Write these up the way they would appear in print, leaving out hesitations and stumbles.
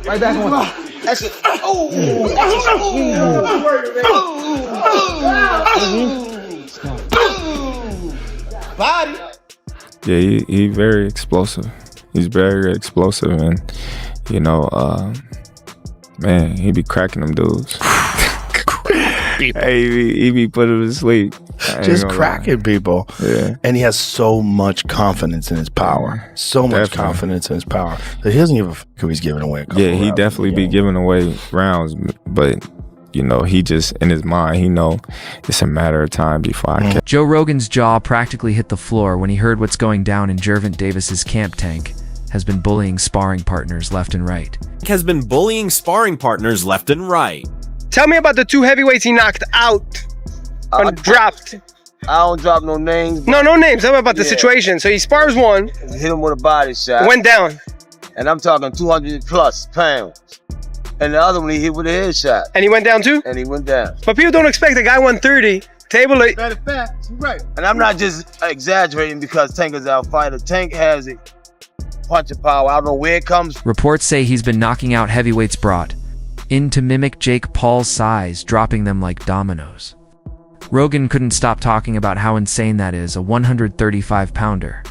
Right back on. That's it. Oh, body. Yeah, he very explosive. He's very explosive, and you know, man, he be cracking them dudes. Hey, he be putting them to sleep. Just cracking people. Yeah. And he has so much confidence in his power. So much confidence in his power. That he doesn't give a fuck who he's giving away a couple he definitely be giving away rounds, but you know, he just, in his mind, he know it's a matter of time before I catch. Joe Rogan's jaw practically hit the floor when he heard what's going down in Gervonta Davis's camp. Tank has been bullying sparring partners left and right. Has been bullying sparring partners left and right. Tell me about the 2 heavyweights he knocked out. Dropped. I don't drop no names. No names. Tell me about the situation. So he spars one. Hit him with a body shot. Went down. And I'm talking 200 plus pounds. And the other one he hit with a headshot. And he went down too? And he went down. But people don't expect a guy 130. Table it. Matter of fact, you're right. And I'm not just exaggerating because Tank is our fighter. Tank has a punching power. I don't know where it comes. Reports say he's been knocking out heavyweights brought in to mimic Jake Paul's size, dropping them like dominoes. Rogan couldn't stop talking about how insane that is, a 135-pounder.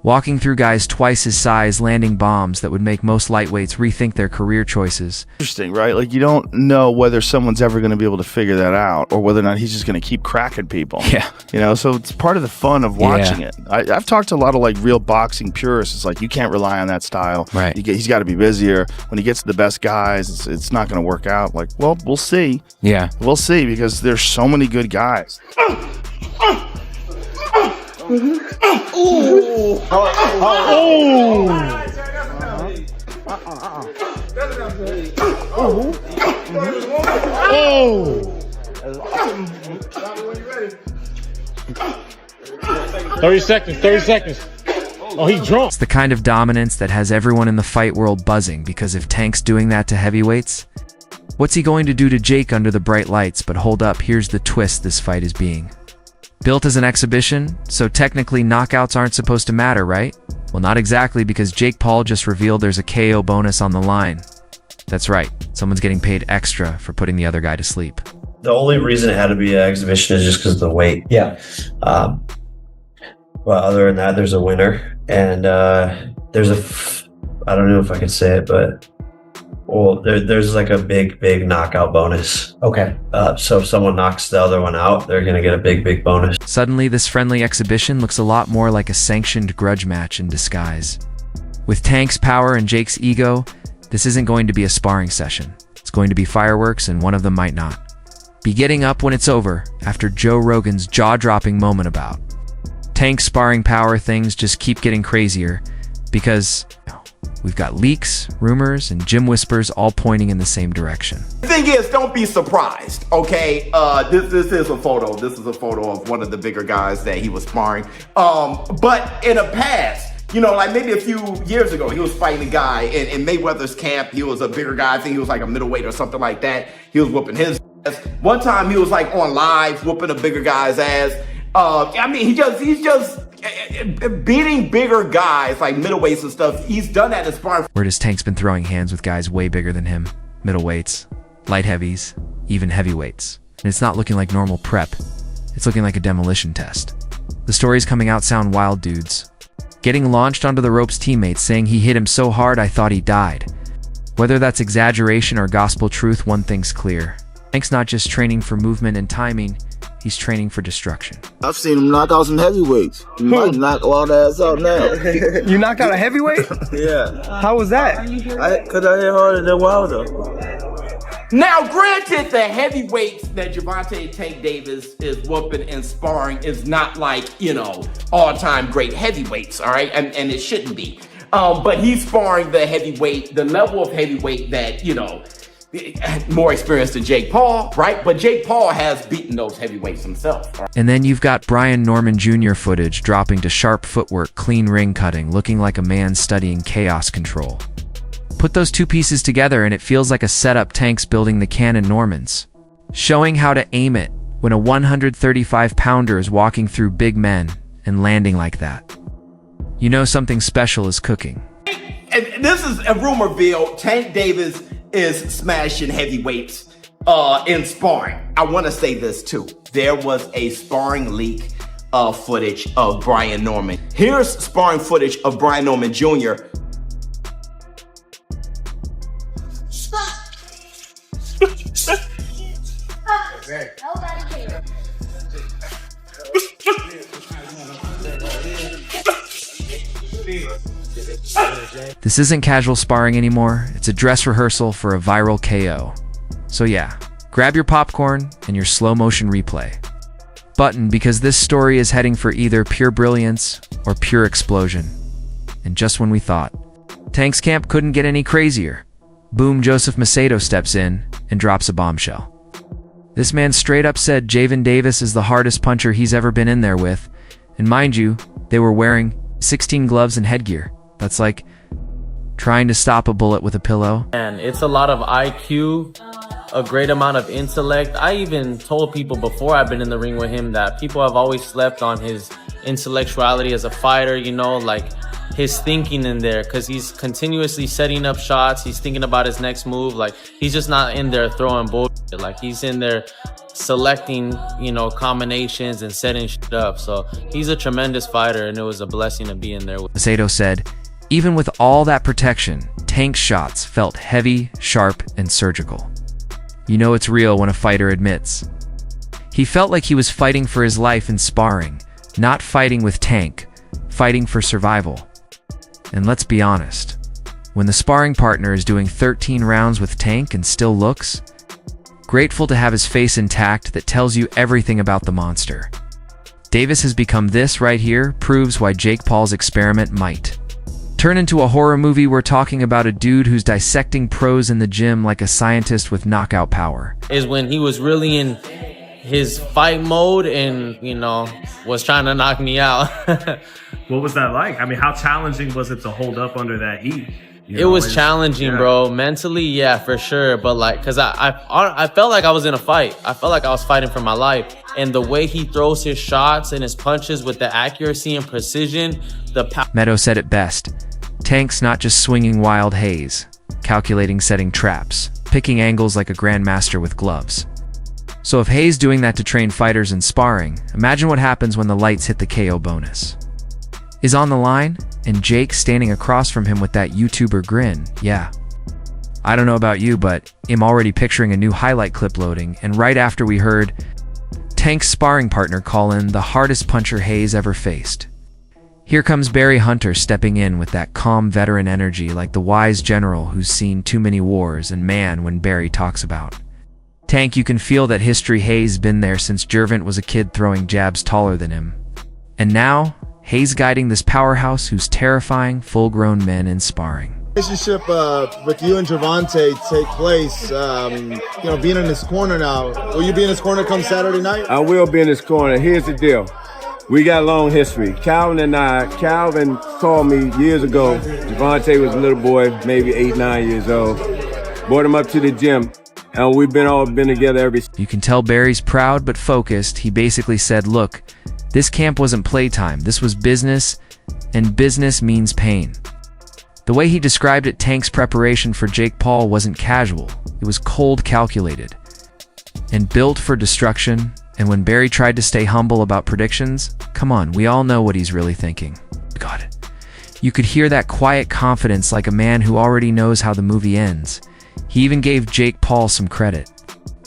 Walking through guys twice his size, landing bombs that would make most lightweights rethink their career choices. Interesting, right? Like, you don't know whether someone's ever going to be able to figure that out or whether or not he's just going to keep cracking people. Yeah. You know, so it's part of the fun of watching it. I've talked to a lot of like real boxing purists. It's like, you can't rely on that style. Right. He's got to be busier. When he gets to the best guys, it's not going to work out. Like, well, we'll see. Yeah. We'll see because there's so many good guys. Thirty seconds. Oh, he's drunk. It's the kind of dominance that has everyone in the fight world buzzing, because if Tank's doing that to heavyweights, what's he going to do to Jake under the bright lights? But hold up, here's the twist this fight is being built as an exhibition, so technically knockouts aren't supposed to matter, right? Well, not exactly, because Jake Paul just revealed there's a KO bonus on the line. That's right, someone's getting paid extra for putting the other guy to sleep. The only reason it had to be an exhibition is just because of the weight. Yeah. Well, other than that, there's a winner, and there's I don't know if I could say it, but there's like a big knockout bonus. Okay. So if someone knocks the other one out, they're gonna get a big bonus. Suddenly, this friendly exhibition looks a lot more like a sanctioned grudge match in disguise. With Tank's power and Jake's ego, this isn't going to be a sparring session. It's going to be fireworks, and one of them might not be getting up when it's over, after Joe Rogan's jaw-dropping moment about Tank's sparring power. Things just keep getting crazier because we've got leaks, rumors, and gym whispers all pointing in the same direction. The thing is, don't be surprised, okay? This is a photo. This is a photo of one of the bigger guys that he was sparring. But in the past, you know, like maybe a few years ago, he was fighting a guy in Mayweather's camp. He was a bigger guy. I think he was like a middleweight or something like that. He was whooping his ass. One time he was like on live whooping a bigger guy's ass. I mean, he's just beating bigger guys like middleweights and stuff. He's done that in sparring. Where does Tank's been throwing hands with guys way bigger than him? Middleweights, light heavies, even heavyweights. And it's not looking like normal prep. It's looking like a demolition test. The stories coming out sound wild, dudes. Getting launched onto the ropes, teammates saying he hit him so hard I thought he died. Whether that's exaggeration or gospel truth, one thing's clear. Tank's not just training for movement and timing, he's training for destruction. I've seen him knock out some heavyweights. You might knock all the ass out now. You knocked out a heavyweight? Yeah. How was that? Because I hit harder than Wilder. Now, granted, the heavyweights that Gervonta Tank Davis is whooping and sparring is not like, you know, all-time great heavyweights, all right? And it shouldn't be. But he's sparring the heavyweight, the level of heavyweight that, you know, more experienced than Jake Paul, right? But Jake Paul has beaten those heavyweights himself. Right? And then you've got Brian Norman Jr. footage dropping to sharp footwork, clean ring cutting, looking like a man studying chaos control. Put those two pieces together and it feels like a setup. Tank's building the cannon Normans, showing how to aim it when a 135-pounder is walking through big men and landing like that. You know something special is cooking. and this is a rumor, Bill. Tank Davis is smashing heavyweights in sparring. I want to say this too. There was a sparring leak footage of Brian Norman. Here's sparring footage of Brian Norman Jr. This isn't casual sparring anymore, it's a dress rehearsal for a viral KO. So yeah, grab your popcorn and your slow motion replay button because this story is heading for either pure brilliance or pure explosion. And just when we thought Tank's camp couldn't get any crazier, boom, Joseph Macedo steps in and drops a bombshell. This man straight up said Gervonta Davis is the hardest puncher he's ever been in there with, and mind you, they were wearing 16 gloves and headgear. That's like trying to stop a bullet with a pillow. And it's a lot of IQ, a great amount of intellect. I even told people before I've been in the ring with him that people have always slept on his intellectuality as a fighter, you know, like his thinking in there, because he's continuously setting up shots. He's thinking about his next move. Like, he's just not in there throwing bullshit. Like, he's in there selecting, you know, combinations and setting shit up. So he's a tremendous fighter, and it was a blessing to be in there. Macedo said, even with all that protection, Tank's shots felt heavy, sharp, and surgical. You know it's real when a fighter admits. He felt like he was fighting for his life in sparring, not fighting with Tank, fighting for survival. And let's be honest, when the sparring partner is doing 13 rounds with Tank and still looks grateful to have his face intact, that tells you everything about the monster. Davis has become this right here, proves why Jake Paul's experiment might turn into a horror movie. We're talking about a dude who's dissecting pros in the gym like a scientist with knockout power. Is when he was really in his fight mode and, you know, was trying to knock me out. What was that like? I mean, how challenging was it to hold up under that heat? It was challenging, bro. Mentally, yeah, for sure. But like, cause I felt like I was in a fight. I felt like I was fighting for my life. And the way he throws his shots and his punches with the accuracy and precision, the power. Meadow said it best. Tank's not just swinging wild haze, calculating setting traps, picking angles like a grandmaster with gloves. So if Hayes doing that to train fighters in sparring, imagine what happens when the lights hit the KO bonus. Is on the line, and Jake standing across from him with that YouTuber grin. Yeah. I don't know about you, but I'm already picturing a new highlight clip loading, and right after we heard Tank's sparring partner call in the hardest puncher Hayes ever faced. Here comes Barry Hunter stepping in with that calm veteran energy like the wise general who's seen too many wars, and man, when Barry talks about Tank, you can feel that history. Hayes been there since Gervonta was a kid throwing jabs taller than him. And now, Hayes guiding this powerhouse who's terrifying full-grown men in sparring. Relationship with you and Gervonta take place, you know, being in his corner now. Will you be in his corner come Saturday night? I will be in his corner. Here's the deal. We got long history. Calvin called me years ago. Gervonta was a little boy, maybe 8, 9 years old. Brought him up to the gym. And we've all been together every. You can tell Barry's proud but focused. He basically said, look, this camp wasn't playtime. This was business, and business means pain. The way he described it, Tank's preparation for Jake Paul wasn't casual. It was cold calculated and built for destruction. And when Barry tried to stay humble about predictions, come on, we all know what he's really thinking. God, you could hear that quiet confidence like a man who already knows how the movie ends. He even gave Jake Paul some credit,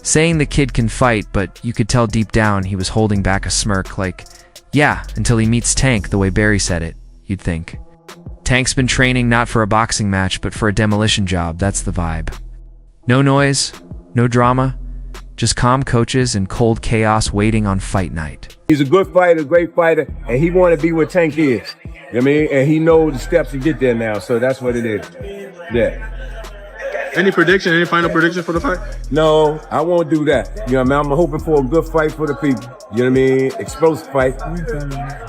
saying the kid can fight, but you could tell deep down he was holding back a smirk like, yeah, until he meets Tank the way Barry said it, you'd think. Tank's been training not for a boxing match, but for a demolition job. That's the vibe. No noise, no drama, just calm coaches and cold chaos waiting on fight night. He's a good fighter, a great fighter, and he want to be where Tank is. You know what I mean? And he knows the steps to get there now, so that's what it is. Yeah. Any final prediction for the fight? No, I won't do that. You know what I mean? I'm hoping for a good fight for the people. You know what I mean? Explosive fight.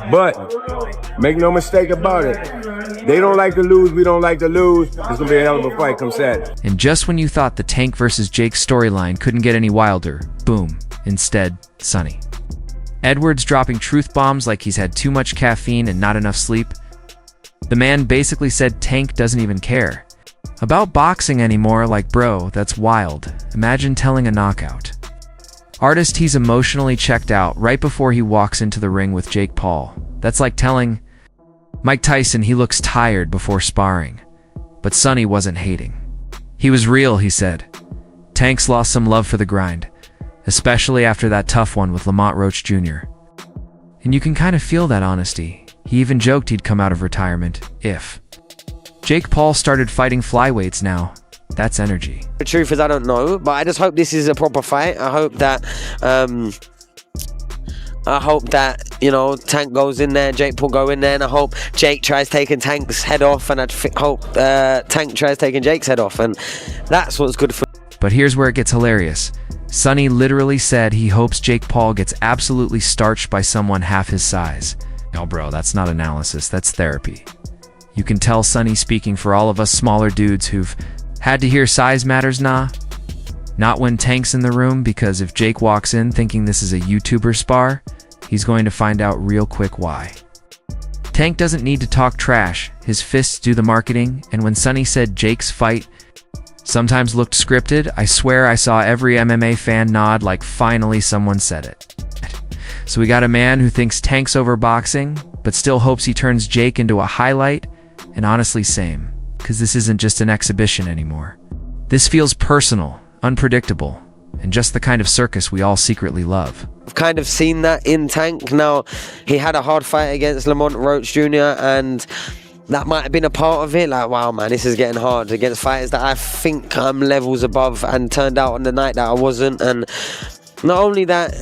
But make no mistake about it. They don't like to lose. We don't like to lose. It's going to be a hell of a fight come Saturday. And just when you thought the Tank versus Jake storyline couldn't get any wilder, boom, instead, Sonny Edwards dropping truth bombs like he's had too much caffeine and not enough sleep. The man basically said Tank doesn't even care about boxing anymore. Like, bro, that's wild. Imagine telling a knockout artist he's emotionally checked out right before he walks into the ring with Jake Paul. That's like telling Mike Tyson he looks tired before sparring. But Sonny wasn't hating. He was real, he said. Tank's lost some love for the grind, especially after that tough one with Lamont Roach Jr. And you can kind of feel that honesty. He even joked he'd come out of retirement if Jake Paul started fighting flyweights now. That's energy. The truth is, I don't know, but I just hope this is a proper fight. I hope that, you know, Tank goes in there, Jake Paul go in there, and I hope Jake tries taking Tank's head off, and I hope Tank tries taking Jake's head off, and that's what's good for. But here's where it gets hilarious. Sonny literally said he hopes Jake Paul gets absolutely starched by someone half his size. No, bro, that's not analysis, that's therapy. You can tell Sonny speaking for all of us smaller dudes who've had to hear size matters, nah. Not when Tank's in the room, because if Jake walks in thinking this is a YouTuber spar, he's going to find out real quick why. Tank doesn't need to talk trash, his fists do the marketing, and when Sonny said Jake's fight sometimes looked scripted, I swear I saw every MMA fan nod like finally someone said it. So we got a man who thinks Tank's over boxing, but still hopes he turns Jake into a highlight, and honestly same, because this isn't just an exhibition anymore. This feels personal, unpredictable, and just the kind of circus we all secretly love. I've kind of seen that in Tank. Now, he had a hard fight against Lamont Roach Jr., and that might have been a part of it. Like, wow, man, this is getting hard against fighters that I think I'm levels above, and turned out on the night that I wasn't. And not only that,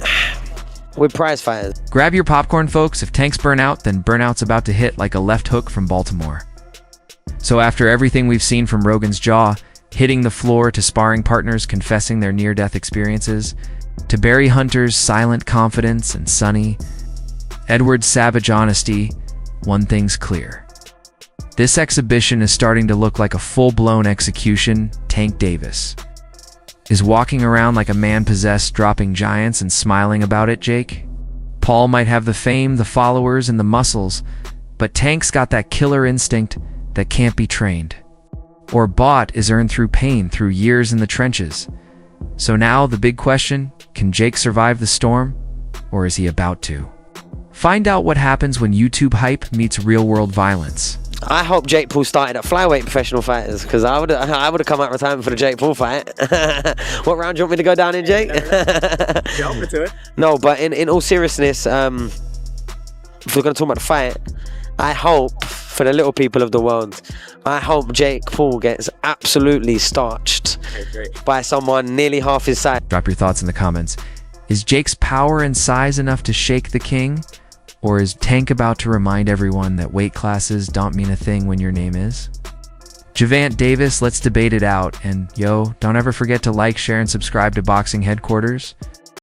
we're prize fighters. Grab your popcorn, folks. If Tank's burnout, then burnout's about to hit like a left hook from Baltimore. So after everything we've seen from Rogan's jaw, hitting the floor, to sparring partners confessing their near-death experiences, to Barry Hunter's silent confidence and Sonny Edwards' savage honesty, one thing's clear. This exhibition is starting to look like a full-blown execution. Tank Davis is walking around like a man possessed, dropping giants and smiling about it. Jake Paul might have the fame, the followers, and the muscles, but Tank's got that killer instinct that can't be trained or bought, is earned through pain, through years in the trenches. So now the big question, can Jake survive the storm, or is he about to? Find out what happens when YouTube hype meets real-world violence. I hope Jake Paul started at flyweight professional fighters, because I would have come out of retirement for the Jake Paul fight. What round do you want me to go down in, Jake? Jump into it. No, but in all seriousness, if we're going to talk about the fight, I hope, for the little people of the world, I hope Jake Paul gets absolutely starched by someone nearly half his size. Drop your thoughts in the comments. Is Jake's power and size enough to shake the king? Or is Tank about to remind everyone that weight classes don't mean a thing when your name is? Gervonta Davis, let's debate it out. And yo, don't ever forget to like, share, and subscribe to Boxing Headquarters.